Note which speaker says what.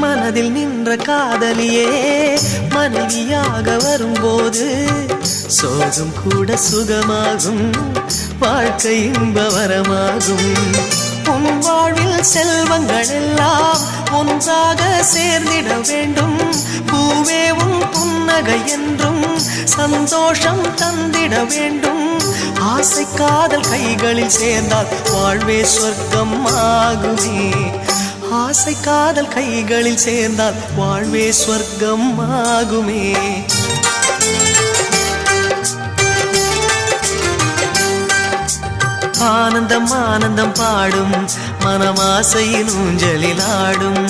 Speaker 1: மனதில் நின்ற காதலியே மனைவியாக வரும்போது சோகம் கூட சுகமாகும், வாழ்க்கை இன்பவரமாகும். உன் வாழ்வில் செல்வங்கள் எல்லாம் ஒன்றாக சேர்ந்திட வேண்டும். பூவே உன் புன்னகை என்றும் சந்தோஷம் தந்திட வேண்டும். ஆசை காதல் கைகளில் சேர்ந்தால் வாழ்வே சொர்க்கம் ஆகுமே. ஆசை காதல் கைகளில் சேர்ந்தால் வாழ்வே சொர்க்கம் ஆகுமே. ஆனந்தம் ஆனந்தம் பாடும் மனமாசையின் ஊஞ்சலில் ஆடும்.